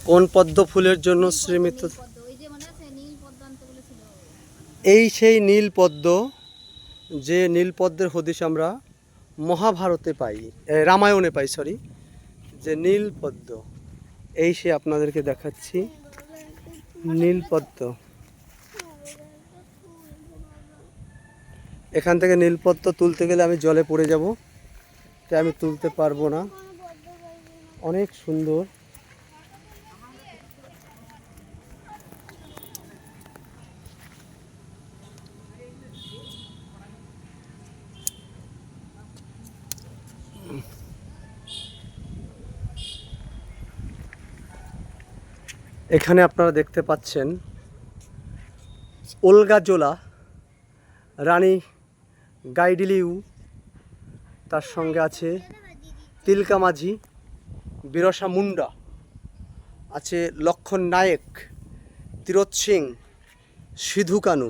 কোন পদ্ম ফুলের জন্য শ্রীমিত? এই সেই নীল পদ্ম, যে নীল পদ্মের হদিশ আমরা মহাভারতে পাই, রামায়ণে পাই, সরি। যে নীল পদ্ম, এই সে আপনাদেরকে দেখাচ্ছি নীল পদ্ম। এখান থেকে নীলপদ্ম তুলতে গেলে আমি জলে পড়ে যাব, তাই আমি তুলতে পারবো না। অনেক সুন্দর। এখানে আপনারা দেখতে পাচ্ছেন ওলগাজোলা, রানী গাইডিলিউ, তার সঙ্গে আছে তিলকা মাঝি, বিরসা মুন্ডা, আছে লক্ষণ নায়েক, তিরথ সিং, সিধু কানু।